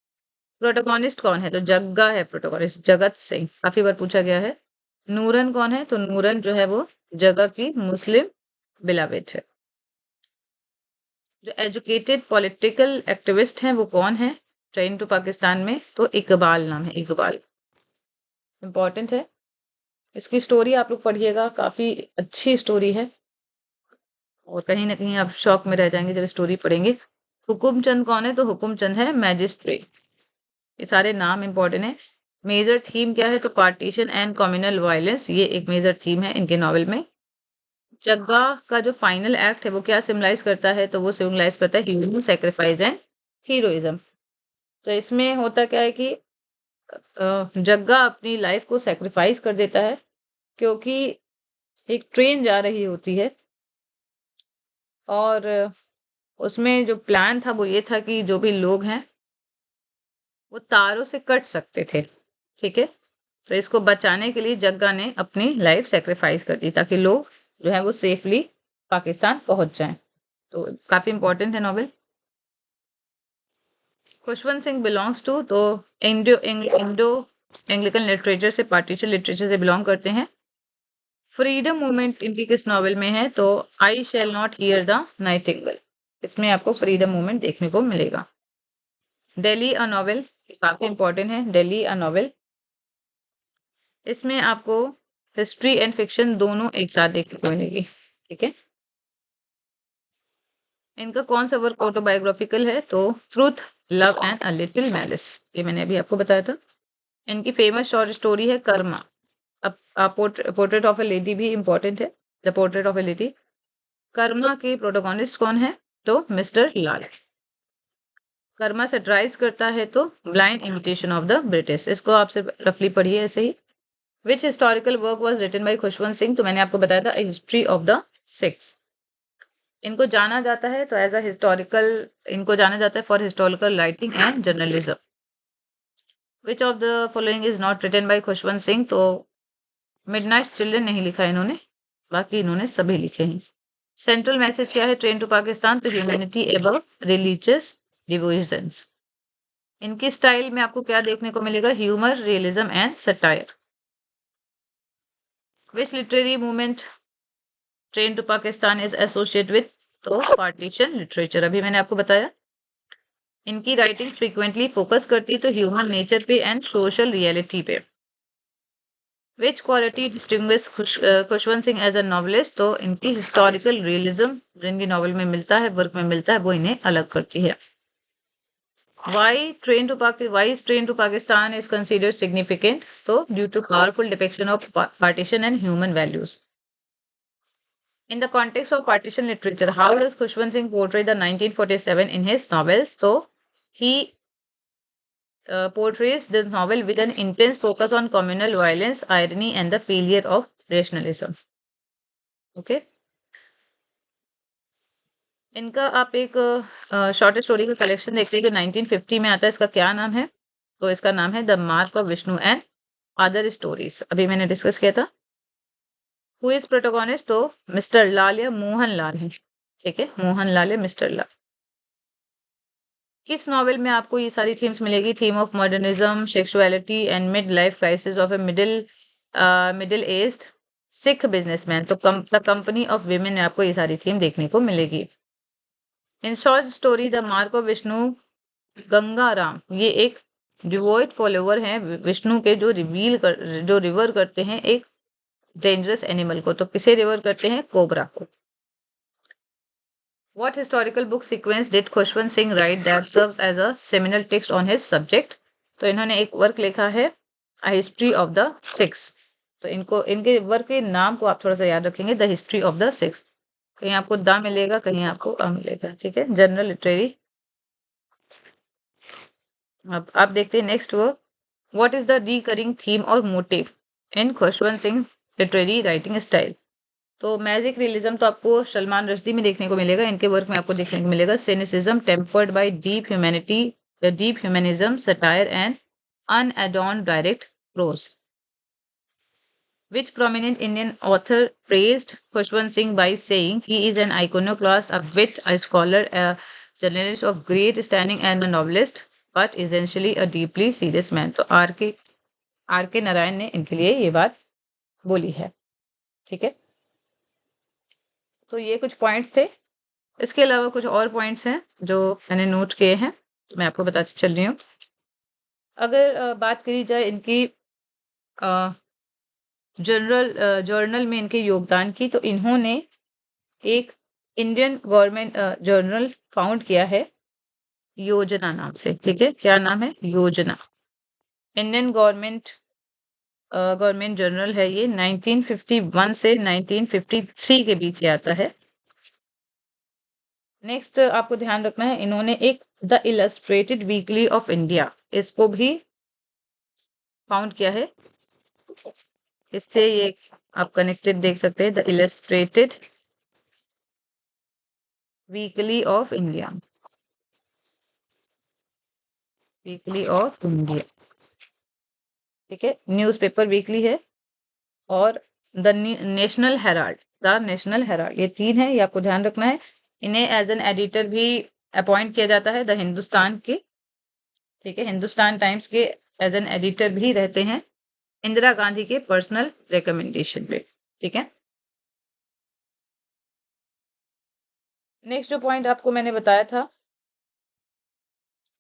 A: Protagonist कौन है, तो जग्गा है प्रोटोकॉनिस्ट, जगत सिंह, काफी बार पूछा गया है। नूरन कौन है, तो नूरन जो है वो जगह की मुस्लिम बिलावेट है। जो एजुकेटेड पॉलिटिकल एक्टिविस्ट हैं वो कौन है ट्रेन टू पाकिस्तान में, तो इकबाल नाम है, इकबाल। इंपॉर्टेंट है, इसकी स्टोरी आप लोग पढ़िएगा, काफी अच्छी स्टोरी है, और कहीं ना कहीं आप शॉक में रह जाएंगे जब स्टोरी पढ़ेंगे। हुकुमचंद कौन है, तो हुकुमचंद है मैजिस्ट्रेट। ये सारे नाम इंपॉर्टेंट है। मेजर थीम क्या है, तो पार्टीशन एंड कम्युनल वायलेंस, ये एक मेजर थीम है इनके नॉवेल में। जग्गा का जो फाइनल एक्ट है वो क्या सिम्बलाइज करता है, तो वो सिम्बलाइज करता है ह्यूमन सेक्रीफाइस एंड हीरोइज्म। तो इसमें होता क्या है कि जग्गा अपनी लाइफ को सेक्रीफाइस कर देता है क्योंकि एक ट्रेन जा रही होती है और उसमें जो प्लान था वो ये था कि जो भी लोग हैं वो तारों से कट सकते थे, ठीक है। तो इसको बचाने के लिए जग्गा ने अपनी लाइफ सेक्रीफाइस कर दी ताकि लोग जो है वो सेफली पाकिस्तान पहुंच जाएं। तो काफी इंपॉर्टेंट है novel. Khushwant Singh belongs to, तो इंडो एंग्लिकन लिटरेचर से, पार्टीशन लिटरेचर से बिलोंग करते हैं। फ्रीडम मूवमेंट इनकी किस नॉवेल में है? तो I shall not hear the nightingale, इसमें आपको फ्रीडम मूवमेंट देखने को मिलेगा। दिल्ली अ नॉवेल काफी इंपॉर्टेंट है। दिल्ली अ नॉवेल, इसमें आपको हिस्ट्री एंड फिक्शन दोनों एक साथ देखने को मिलेगी, ठीक है। इनका कौन सा वर्क ऑटोबायोग्राफिकल है? तो truth, love and a little malice, ये मैंने अभी आपको बताया था। इनकी फेमस शॉर्ट स्टोरी है कर्मा। अब पोर्ट्रेट ऑफ ए लेडी भी इंपॉर्टेंट है, the portrait of A lady. Karma के प्रोटोगोनिस्ट कौन है? तो मिस्टर लाल। कर्मा से ड्राइव करता है तो blind imitation of the British, इसको आपसे रफली पढ़िए ऐसे ही। Which historical work was written by Khushwant Singh? तो मैंने आपको बताया था हिस्ट्री ऑफ द सिक्स। इनको जाना जाता है तो एज अ हिस्टोरिकल, इनको जाना जाता है for historical writing and journalism. Which of the following is not written by Khushwant Singh? तो मिडनाइट चिल्ड्रन नहीं लिखा इन्होंने, बाकी इन्होंने सभी लिखे हैं। सेंट्रल मैसेज क्या है ट्रेन टू पाकिस्तान? तो ह्यूमैनिटी एबव रिलीजियस डिविजन्स। इनकी स्टाइल में आपको क्या देखने को मिलेगा? Humour, realism and satire. Which literary movement Train to Pakistan is associate with? तो पार्टीशन लिटरेचर, अभी मैंने आपको बताया। इनकी राइटिंग्स फ्रीक्वेंटली फोकस करती तो ह्यूमन नेचर पे एंड सोशल रियलिटी पे। Which quality distinguish Khushwant Singh as a novelist? तो इनकी हिस्टोरिकल रियलिज्म जो इनकी नॉवल में मिलता है, वर्क में मिलता है, वो इन्हें अलग करती है। Why is Train to Pakistan is considered significant? So due to powerful depiction of partition and human values. In the context of partition literature, how does Khushwant Singh portray the 1947 in his novels? So he portrays this novel with an intense focus on communal violence, irony, and the failure of rationalism. Okay. इनका आप एक short story का collection देखते हैं जो 1950 में आता है। इसका क्या नाम है? तो इसका नाम है the mark of Vishnu and other stories, अभी मैंने डिस्कस किया था। Who is protagonist? तो मिस्टर लाल या मोहन लाल है, ठीक है, मोहन लाल या मिस्टर लाल। किस नॉवेल में आपको ये सारी थीम्स मिलेगी? Theme of modernism, sexuality and mid life crisis of a middle aged Sikh businessman. तो द कंपनी ऑफ विमेन में आपको ये सारी थीम देखने को मिलेगी। In short story the mark of Vishnu, Gangaram ये एक डिवोइट फॉलोवर हैं विष्णु के, जो रिवर करते हैं एक डेंजरस एनिमल को। तो किसे रिवर करते हैं? कोबरा को। What historical book sequence did Khushwant Singh write that serves as a seminal text on his subject? तो इन्होंने एक वर्क लिखा है A History of the Six। तो इनके वर्क के नाम को आप थोड़ा सा याद रखेंगे, the history of the six. कहीं आपको द मिलेगा, कहीं आपको अ मिलेगा, ठीक है, जनरल लिटरेरी। अब आप देखते हैं next work. What is the recurring theme और motif in Khushwant Singh literary writing style? तो मैजिक रियलिज्म तो आपको सलमान रश्दी में देखने को मिलेगा। इनके वर्क में आपको देखने को मिलेगा cynicism tempered by deep humanism, satire and unadorned direct prose. Which prominent Indian author praised Khushwant Singh by saying he is an iconoclast, a wit, a scholar, a journalist of great standing and a novelist, but essentially a deeply serious man? तो are के नारायण ने इनके लिए ये बात बोली है, ठीक है। तो ये कुछ पॉइंट्स थे। इसके अलावा कुछ और पॉइंट्स हैं जो मैंने नोट किए हैं, तो मैं आपको बताती चल रही हूँ। अगर बात करी जाए इनकी जर्नल में इनके योगदान की, तो इन्होंने एक इंडियन गवर्नमेंट जर्नल फाउंड किया है योजना नाम से, ठीक है। क्या नाम है? योजना। इंडियन गवर्नमेंट जर्नल है ये, 1951 से 1953 के बीच आता है। नेक्स्ट आपको ध्यान रखना है, इन्होंने एक the illustrated weekly off India, इसको भी फाउंड किया है। इससे ये आप कनेक्टेड देख सकते हैं, the illustrated weekly off India, weekly off India, ठीक है, न्यूज़पेपर वीकली है। और the national Herald, the national Herald, ये 3 है, ये आपको ध्यान रखना है। इन्हें एज एन एडिटर भी अपॉइंट किया जाता है द हिंदुस्तान के, ठीक है, हिंदुस्तान टाइम्स के एज एन एडिटर भी रहते हैं इंदिरा गांधी के पर्सनल रिकमेंडेशन पे, ठीक है। नेक्स्ट जो पॉइंट आपको मैंने बताया था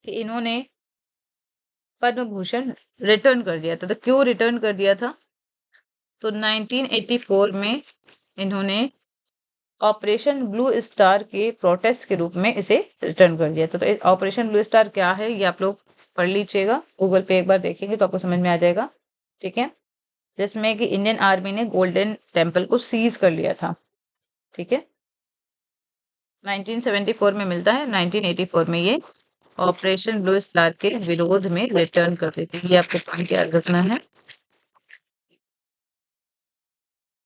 A: कि इन्होंने पद्म भूषण रिटर्न कर दिया था, तो क्यों रिटर्न कर दिया था? तो 1984 में इन्होंने ऑपरेशन ब्लू स्टार के प्रोटेस्ट के रूप में इसे रिटर्न कर दिया था। तो ऑपरेशन ब्लू स्टार क्या है ये आप लोग पढ़ लीजिएगा, गूगल पे एक बार देखेंगे तो आपको समझ में आ जाएगा, ठीक है। जिसमें कि इंडियन आर्मी ने गोल्डन टेम्पल को सीज कर लिया था, ठीक है। 1974 में मिलता है, 1984 में ये ऑपरेशन ब्लू स्टार के विरोध में रिटर्न कर देते हैं, ये आपको पॉइंट याद रखना है।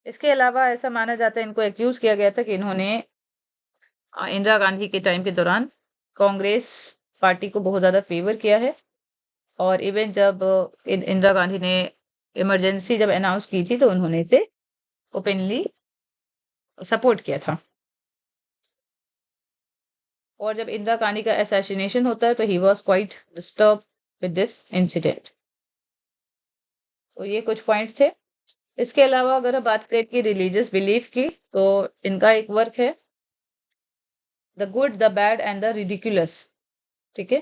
A: इसके अलावा ऐसा माना जाता है, इनको एक्यूज किया गया था कि इन्होंने इंदिरा गांधी के टाइम के दौरान कांग्रेस पार्टी को बहुत ज़्यादा फेवर किया है। और इवन जब इंदिरा गांधी ने इमरजेंसी जब अनाउंस की थी तो उन्होंने इसे ओपनली सपोर्ट किया था। और जब इंदिरा गांधी का असैसिनेशन होता है तो he was quite disturb with this incident. तो ये कुछ पॉइंट्स थे। इसके अलावा अगर हम बात करें कि रिलीजियस बिलीफ की, तो इनका एक वर्क है the good the bad and the ridiculous, ठीक है।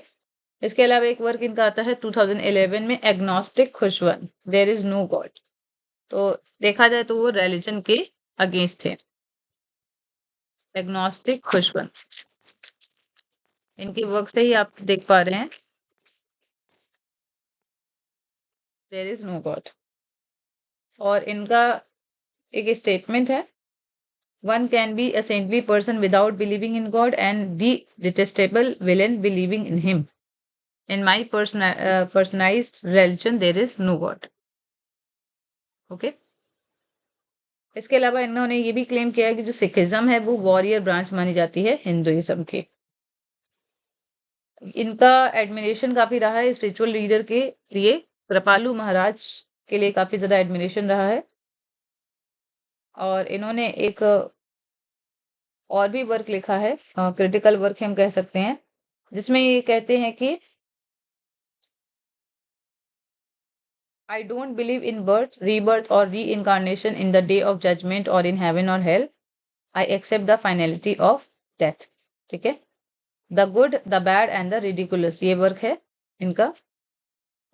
A: इसके अलावा एक वर्क इनका आता है 2011 में, agnostic Khushwant, there is no God. तो देखा जाए तो वो रिलीजन के अगेंस्ट थे, एग्नोस्टिक खुशवन। इनके वर्क से ही आप देख पा रहे हैं देयर इज नो गॉड। और इनका एक स्टेटमेंट है, one can be a saintly person without believing in God and the detestable villain believing in him. In my personalised religion there is no God, okay. इसके अलावा इन्होंने ये भी claim किया है कि जो सिखिज्म है वो वॉरियर ब्रांच मानी जाती है हिंदुइज्म की। इनका एडमिरेशन काफी रहा है स्पिरिचुअल लीडर के लिए, कृपालु महाराज के लिए काफी ज्यादा एडमिरेशन रहा है। और इन्होंने एक और भी वर्क लिखा है, क्रिटिकल वर्क हम कह सकते हैं, जिसमें ये कहते हैं कि I don't believe in birth, rebirth, or reincarnation in the day of judgment or in heaven or hell. I accept the finality of death. ठीक है, the good the bad and the ridiculous, ये work है इनका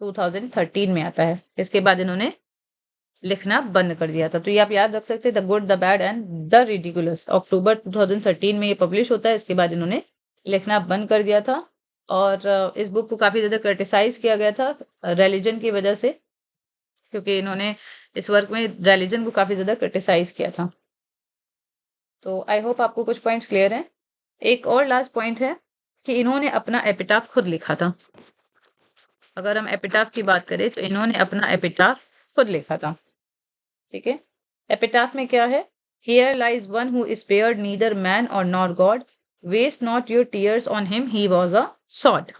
A: 2013 में आता है। इसके बाद इन्होंने लिखना बंद कर दिया था। तो ये आप याद रख सकते हैं, the good the bad and the ridiculous, October 2013 में ये पब्लिश होता है। इसके बाद इन्होंने लिखना बंद कर दिया था। और इस बुक को काफी ज्यादा क्रिटिसाइज किया गया था रिलीजन की वजह से, क्योंकि इन्होंने इस वर्क में रिलीजन को काफी ज्यादा क्रिटिसाइज किया था। तो आई होप आपको कुछ पॉइंट्स क्लियर हैं। एक और लास्ट पॉइंट है कि इन्होंने अपना एपिटाफ खुद लिखा था। अगर हम एपिटाफ की बात करें तो इन्होंने अपना एपिटाफ खुद लिखा था, ठीक है। एपिटाफ में क्या है, here lies one who spared neither man और nor God, waste not your tears on him, he was a sod,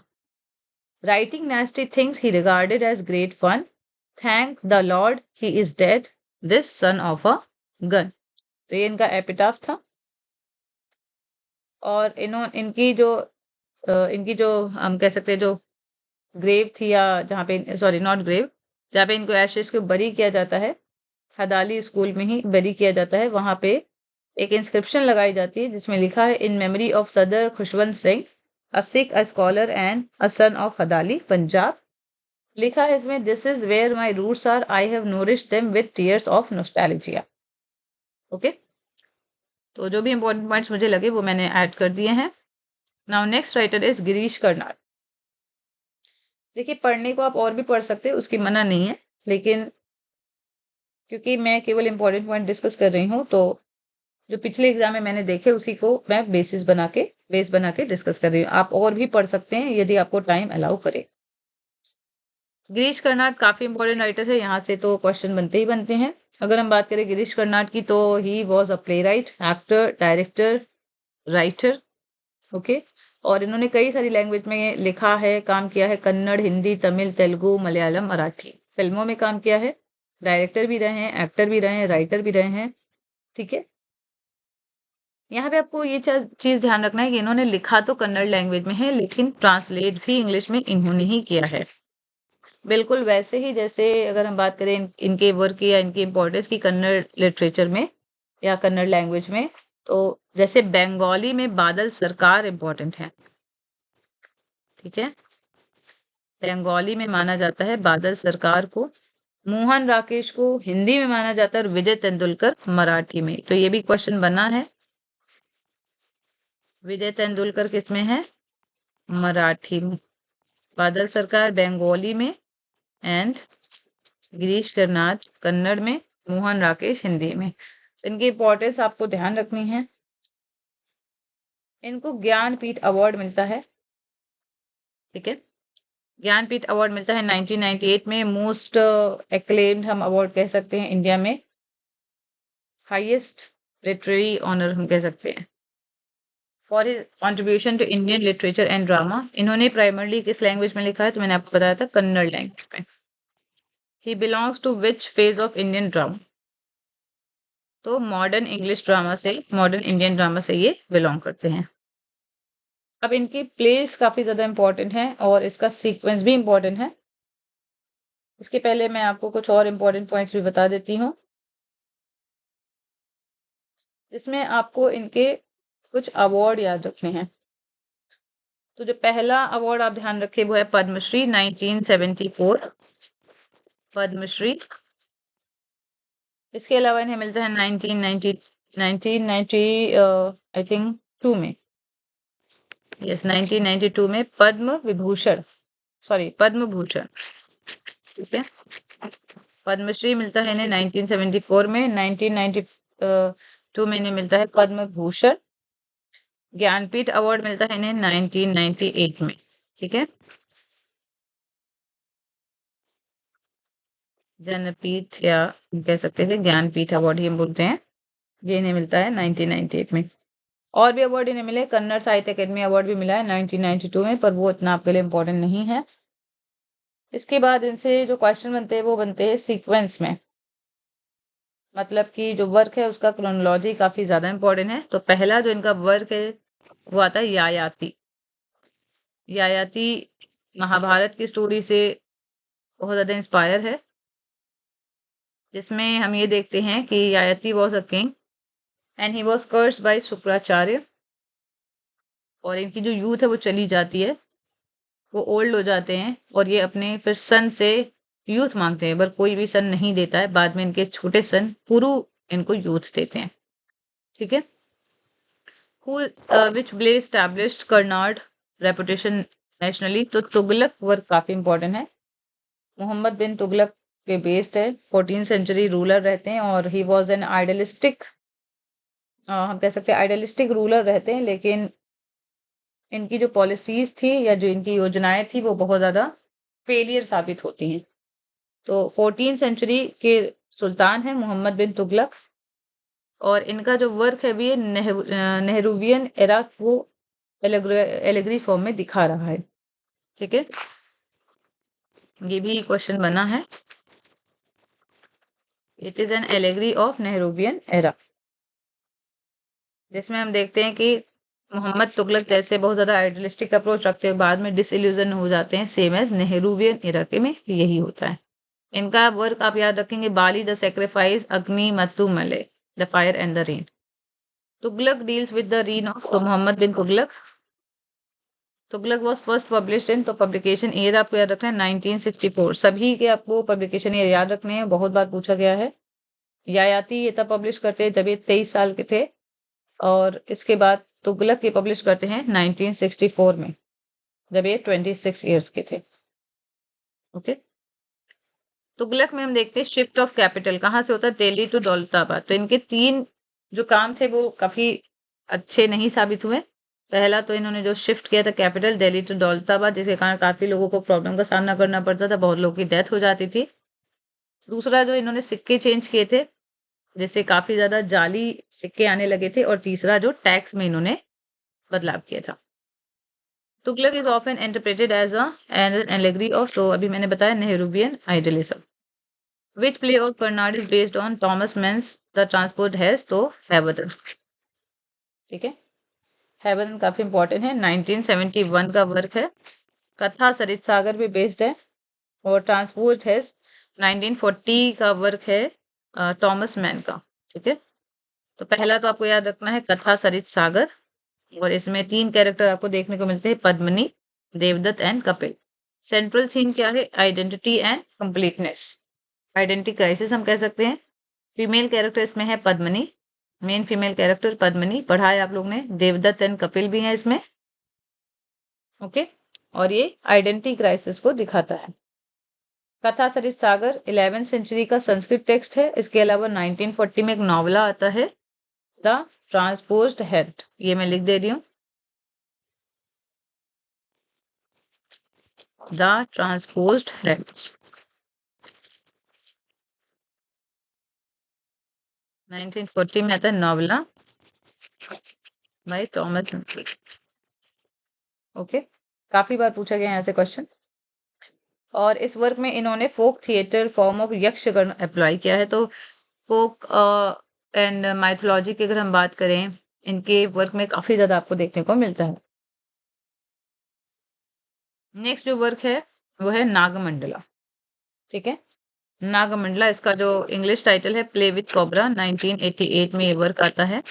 A: writing nasty things he regarded as great fun, thank the lord he is dead, this son of a gun। तो ये इनका epitaph था। और इनकी जो हम कह सकते हैं जो ग्रेव थी, या जहाँ पे, सॉरी नॉट ग्रेव, जहाँ पे इनको एशेस को बरी किया जाता है, हदाली स्कूल में ही बरी किया जाता है, वहां पे एक इंस्क्रिप्शन लगाई जाती है जिसमें लिखा है, इन memory of Sardar Khushwant Singh, a Sikh, a scholar and a son of Hadali Punjab. लिखा है इसमें, this is where my roots are, I have nourished them with tears of nostalgia, okay. तो जो भी इंपॉर्टेंट पॉइंट्स मुझे लगे वो मैंने ऐड कर दिए हैं। Now next writer is Girish Karnad. देखिए, पढ़ने को आप और भी पढ़ सकते हैं, उसकी मना नहीं है, लेकिन क्योंकि मैं केवल इंपॉर्टेंट पॉइंट डिस्कस कर रही हूँ, तो जो पिछले एग्जाम में मैंने देखे उसी को मैं बेस बना के डिस्कस कर रही हूँ। आप और भी पढ़ सकते हैं यदि आपको टाइम अलाउ करे। गिरीश कर्नाड काफी इंपॉर्टेंट राइटर है, यहाँ से तो क्वेश्चन बनते ही बनते हैं। अगर हम बात करें गिरीश कर्नाड की, तो ही was a play right, actor, director, writer. Okay. और इन्होंने कई सारी लैंग्वेज में लिखा है, काम किया है, कन्नड़, हिंदी, तमिल, तेलुगु, मलयालम, मराठी। फिल्मों में काम किया है, डायरेक्टर भी रहे हैं, एक्टर भी रहे हैं, राइटर भी रहे हैं। ठीक है। यहाँ पे आपको ये चीज ध्यान रखना है कि इन्होंने लिखा तो कन्नड़ लैंग्वेज में है, लेकिन ट्रांसलेट भी इंग्लिश में इन्होंने ही किया है। बिल्कुल वैसे ही जैसे अगर हम बात करें इनके वर्क की या इनकी इम्पोर्टेंस की कन्नड़ लिटरेचर में या कन्नड़ लैंग्वेज में, तो जैसे बंगाली में बादल सरकार इम्पोर्टेंट है। ठीक है। बंगाली में माना जाता है बादल सरकार को, मोहन राकेश को हिंदी में माना जाता है, और विजय तेंदुलकर मराठी में। तो ये भी क्वेश्चन बना है। विजय तेंदुलकर किस में है? मराठी में। बादल सरकार बंगाली में एंड गिरीश कर्नाड कन्नड़ में, मोहन राकेश हिंदी में। इनकी इंपॉर्टेंस आपको ध्यान रखनी है। इनको ज्ञानपीठ अवार्ड मिलता है। ठीक है। ज्ञानपीठ अवार्ड मिलता है 1998 में। मोस्ट एक्लेम्ड हम अवार्ड कह सकते हैं इंडिया में, हाईएस्ट लिटरेरी ऑनर हम कह सकते हैं। For his contribution to Indian literature and drama. इन्होंने प्राइमरली किस लैंग्वेज में लिखा है? तो मैंने आपको बताया था कन्नड़ लैंग्वेज में। He belongs to which phase of Indian drama? तो मॉडर्न इंग्लिश ड्रामा से, मॉडर्न इंडियन ड्रामा से ये बिलोंग करते हैं। अब इनकी प्लेस काफी ज्यादा इंपॉर्टेंट है और इसका सीक्वेंस भी इंपॉर्टेंट है। इसके पहले मैं आपको कुछ और इंपॉर्टेंट पॉइंट्स भी बता देती हूँ, जिसमें आपको इनके कुछ अवार्ड याद रखने हैं। तो जो पहला अवार्ड आप ध्यान रखें वो है पद्मश्री 1974, पद्मश्री। इसके अलावा इन्हें मिलता है 1990 आई थिंक 2 में, यस 1992 में पद्म विभूषण, सॉरी पद्म भूषण। ठीक है। पद्मश्री मिलता है इन्हें 1974 में, 1992 में इन्हें मिलता है पद्म भूषण। ज्ञानपीठ अवार्ड मिलता है इन्हें 1998 में। ठीक है। जनपीठ या कह सकते हैं ज्ञानपीठ अवार्ड ही हम बोलते हैं, ये इन्हें मिलता है 1998 में। और भी अवार्ड इन्हें मिले, कन्नड़ साहित्य अकेडमी अवार्ड भी मिला है 1992 में, पर वो इतना आपके लिए इम्पोर्टेंट नहीं है। इसके बाद इनसे जो क्वेश्चन बनते हैं वो बनते हैं सीक्वेंस में, मतलब कि जो वर्क है उसका क्रोनोलॉजी काफी ज्यादा इंपॉर्टेंट है। तो पहला जो इनका वर्क है वो आता है यायाति। यायाति महाभारत की स्टोरी से बहुत ज्यादा इंस्पायर है, जिसमें हम ये देखते हैं कि Yayati was a king and he was cursed by Shukracharya. और इनकी जो यूथ है वो चली जाती है, वो ओल्ड हो जाते हैं और ये अपने फिर सन से यूथ मांगते हैं, पर कोई भी सन नहीं देता है। बाद में इनके छोटे सन पुरु इनको यूथ देते हैं। ठीक है। विच ब्ले एस्टैब्लिश्ड कर्नाड रेपुटेशन नेशनली। तो तुगलक वर्क काफी इंपॉर्टेंट है। मोहम्मद बिन तुगलक पे बेस्ड है, 14th सेंचुरी रूलर रहते हैं और ही वॉज एन आइडियलिस्टिक, हम कह सकते हैं आइडियलिस्टिक रूलर रहते हैं, लेकिन इनकी जो पॉलिसीज थी या जो इनकी योजनाएं थी वो बहुत ज्यादा फेलियर साबित होती हैं। तो 14th सेंचुरी के सुल्तान है मोहम्मद बिन तुगलक, और इनका जो वर्क है भी नेहरूवियन एरा को एलेग्री फॉर्म में दिखा रहा है। ठीक है। ये भी क्वेश्चन बना है, it is an allegory of Nehruvian era, जिसमें हम देखते हैं कि मोहम्मद तुगलक जैसे बहुत ज्यादा आइडियलिस्टिक अप्रोच रखते हुए बाद में डिसइल्यूजन हो जाते हैं, सेम एज नेहरूवियन एरा के में यही होता है। इनका वर्क आप याद रखेंगे, बाली the sacrifice, Agni Mattu Male, the fire and the rain. Tughlaq deals with the reign of, तो Muhammad bin Tughlaq, Tughlaq was first published in, तो पब्लिकेशन ईयर आपको याद रखना है 1964। सभी के आपको पब्लिकेशन ईयर याद रखने हैं, बहुत बार पूछा गया है। यायाति ये तब पब्लिश करते हैं जब ये 23 साल के थे, और इसके बाद तुगलक ये पब्लिश करते हैं 1964 में, जब ये 26 ईयर्स के थे। ओके। तुगलक में हम देखते हैं शिफ्ट ऑफ कैपिटल कहाँ से होता है, दिल्ली टू दौलताबाद। तो इनके 3 जो काम थे वो काफी अच्छे नहीं साबित हुए, पहला तो इन्होंने जो शिफ्ट किया था कैपिटल दिल्ली टू दौलताबाद, जिसके कारण काफ़ी लोगों को प्रॉब्लम का सामना करना पड़ता था, बहुत लोगों की डेथ हो जाती थी। दूसरा जो इन्होंने सिक्के चेंज किए थे, जिससे काफ़ी ज़्यादा जाली सिक्के आने लगे थे, और तीसरा जो टैक्स में इन्होंने बदलाव किया था। Tughlaq is often interpreted as an allegory of, तो अभी मैंने बताया, Nehruvian idealism. Which play of Karnad is based on Thomas Mann's the transport heads, तो हैवदन। ठीक है, हैवदन काफी इंपॉर्टेंट है, 1971 का वर्क है। कथा सरित सागर पे बेस्ड है, और ट्रांसपोर्ट हैज 1940 का वर्क है थॉमस मैन का। ठीक है, तो पहला तो आपको याद रखना है कथा सरित सागर, और इसमें 3 कैरेक्टर आपको देखने को मिलते हैं, Padmini, Devadatta and Kapil. Central theme क्या है? Identity and completeness. Identity crisis हम कह सकते हैं। फीमेल कैरेक्टर इसमें है Padmini, main female character Padmini, पढ़ा है आप लोग ने, देवदत्त एंड कपिल भी हैं इसमें। ओके, और ये आइडेंटिटी क्राइसिस को दिखाता है। कथा सरित सागर 11वीं सेंचुरी का संस्कृत टेक्स्ट है। इसके अलावा 1940 में एक नॉवला आता है, द ट्रांसपोज्ड हेड, ये मैं लिख दे रही हूँ, द ट्रांसपोज्ड हेड। 1940 में आता है नॉवला बाय थॉमस। ओके, काफी बार पूछा गया यहाँ से क्वेश्चन। और इस वर्क में इन्होंने folk theatre form of Yakshagana apply किया है। तो फोक एंड माइथोलॉजी की अगर हम बात करें, इनके वर्क में काफी ज्यादा आपको देखने को मिलता है। नेक्स्ट जो वर्क है वो है नागमंडला। ठीक है, नागमंडला, इसका जो इंग्लिश टाइटल है प्ले विथ कोबरा, 1988 में ये वर्क आता है।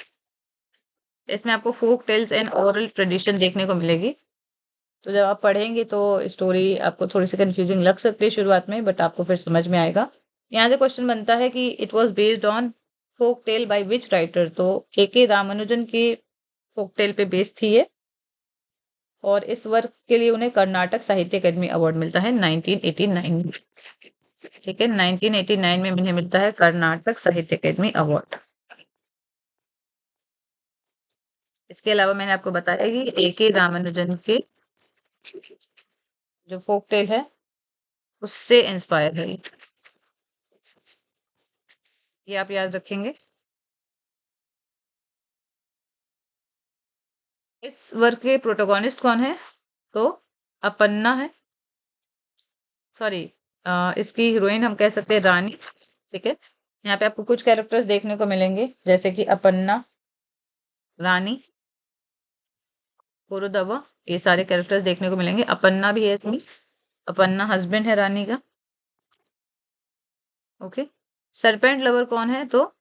A: इसमें आपको folk tales and oral tradition देखने को मिलेगी। तो जब आप पढ़ेंगे तो स्टोरी आपको थोड़ी सी कंफ्यूजिंग लग सकती है शुरुआत में, बट आपको फिर समझ में आएगा। यहाँ से क्वेश्चन बनता है कि it was based on folk tale by which writer, तो के रामानुजन के फोक टेल पे बेस्ड थी ये, और इस वर्क के लिए उन्हें कर्नाटक साहित्य अकेडमी अवार्ड मिलता है 1989 में। ठीक है, 1989 में उन्हें मिलता है कर्नाटक साहित्य अकेडमी अवार्ड। इसके अलावा मैंने आपको बताया कि के रामानुजन के जो फोक टेल है उससे इंस्पायर है, ये आप याद रखेंगे। इस वर्क के प्रोटोगोनिस्ट कौन है? तो अपन्ना है, सॉरी, इसकी हीरोइन हम कह सकते हैं रानी। ठीक है, यहाँ पे आपको कुछ कैरेक्टर्स देखने को मिलेंगे, जैसे कि अपन्ना, रानी, पुरुदवा, ये सारे कैरेक्टर्स देखने को मिलेंगे। अपन्ना भी है इसमें, अपन्ना हस्बैंड है रानी का। ओके, सरपेंट लवर कौन है? तो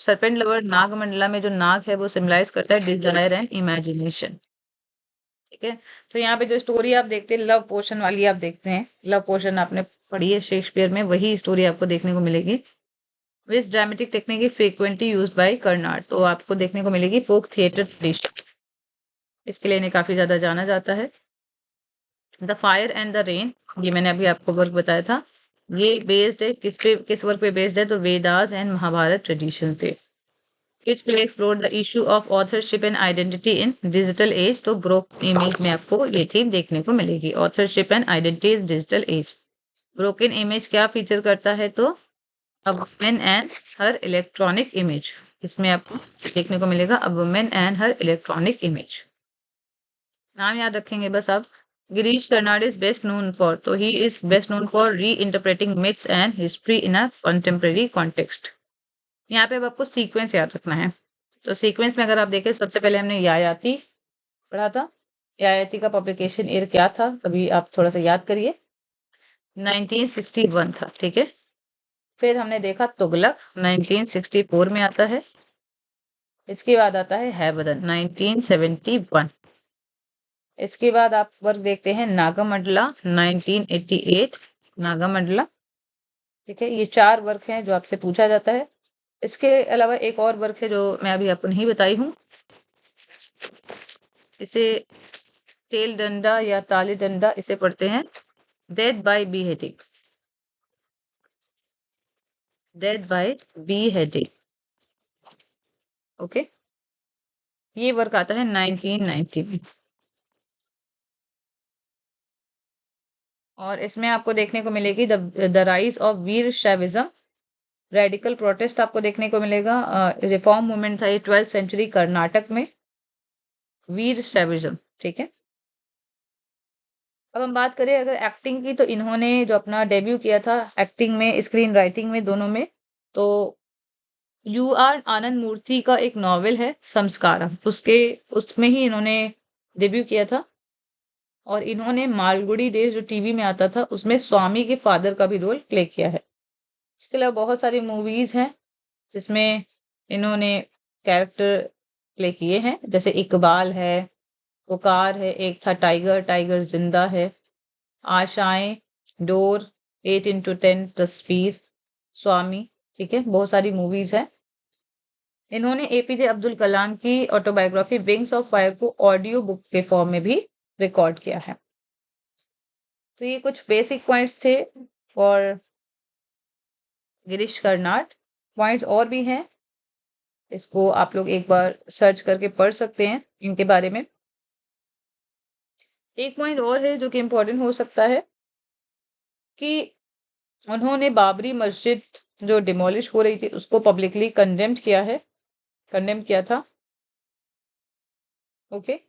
A: सरपेंट लवर नागमंडला में जो नाग है वो सिम्बलाइज करता है डिजायर एंड इमेजिनेशन। ठीक है, तो यहाँ पे जो स्टोरी आप देखते हैं लव पोशन वाली आप देखते हैं, लव पोशन आपने पढ़ी है शेक्सपियर में, वही स्टोरी आपको देखने को मिलेगी। Which dramatic technique is frequently used by Karnad, तो आपको देखने को मिलेगी फोक थिएटर ट्रेडिशन, इसके लिए इन्हें काफी ज्यादा जाना जाता है। The fire and the rain, ये मैंने अभी आपको वर्क बताया था, ये बेस्ड है किस पे, किस वर्क पे बेस्ड है? तो वेदास एंड महाभारत ट्रेडिशन पे। Which play explored the issue of authorship and identity in digital age, तो ब्रोकन इमेज में आपको ये थीम देखने को मिलेगी, authorship and identity in digital age. Broken image क्या फीचर करता है? तो a women and her electronic image, इसमें आपको देखने को मिलेगा a women and her electronic image. नाम याद रखेंगे बस आप। Girish Karnad is best known for, तो he is best known for reinterpreting myths and history in a contemporary context. यहाँ पे अब आपको सीक्वेंस याद रखना है। तो सीक्वेंस में अगर आप देखें, सबसे पहले हमने यायाति पढ़ा था। यायाति का पब्लिकेशन ईयर क्या था? कभी आप थोड़ा सा याद करिए, 1961 था। ठीक है, फिर हमने देखा तुगलक, 1964 में आता है। इसके बाद आता है हैवदन, 1971। इसके बाद आप वर्क देखते हैं नागामंडला, 1988, नागामंडला। ठीक है, ये 4 वर्क हैं जो आपसे पूछा जाता है। इसके अलावा एक और वर्क है जो मैं अभी आपको नहीं बताई हूँ, इसे तेल डंडा या ताली डंडा इसे पढ़ते हैं, death by B heading, death by B heading. Okay, ये वर्क आता है 1990 में। और इसमें आपको देखने को मिलेगी the rise of Veer Shaivism, radical protest आपको देखने को मिलेगा। रिफॉर्म मूवमेंट था ये 12th सेंचुरी कर्नाटक में, वीर शैविज्म, ठीक है। अब हम बात करें अगर एक्टिंग की, तो इन्होंने जो अपना डेब्यू किया था एक्टिंग में, स्क्रीन राइटिंग में, दोनों में, तो यू आर आनंद मूर्ति का एक नॉवेल है संस्कारम, उसमें ही इन्होंने डेब्यू किया था। और इन्होंने मालगुडी डेज जो टीवी में आता था उसमें स्वामी के फादर का भी रोल प्ले किया है। इसके अलावा बहुत सारी मूवीज हैं जिसमें इन्होंने कैरेक्टर प्ले किए हैं, जैसे इकबाल है, पुकार है, एक था टाइगर, टाइगर जिंदा है, आशाएं, डोर, 8 into 10, तस्वीर, स्वामी, ठीक है, बहुत सारी मूवीज है। इन्होंने एपीजे अब्दुल कलाम की ऑटोबायोग्राफी विंग्स ऑफ फायर को ऑडियो बुक के फॉर्म में भी रिकॉर्ड किया है। तो ये कुछ बेसिक पॉइंट्स थे फॉर गिरीश कर्नाड। पॉइंट्स और भी हैं, इसको आप लोग एक बार सर्च करके पढ़ सकते हैं इनके बारे में। एक पॉइंट और है जो कि इम्पोर्टेंट हो सकता है कि उन्होंने बाबरी मस्जिद जो डिमोलिश हो रही थी उसको पब्लिकली कंडेम्ड किया था। ओके।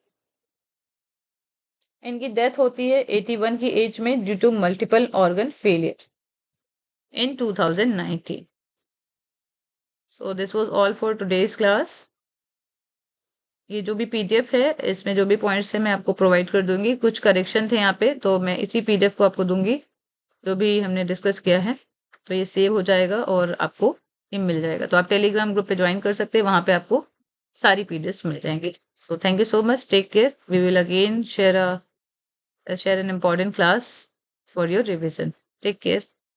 A: इनकी डेथ होती है 81 की एज में due to multiple organ failure in 2019। So this was all for today's class. ये जो भी पीडीएफ है इसमें जो भी पॉइंट्स है मैं आपको प्रोवाइड कर दूंगी। कुछ करेक्शन थे यहाँ पे तो मैं इसी पीडीएफ को आपको दूंगी, जो भी हमने डिस्कस किया है। तो ये सेव हो जाएगा और आपको ये मिल जाएगा। तो आप टेलीग्राम ग्रुप पे ज्वाइन कर सकते हैं, वहाँ पे आपको सारी पीडीएफ मिल जाएंगी। So thank you so much, take care, we will again share an important class for your revision. Take care.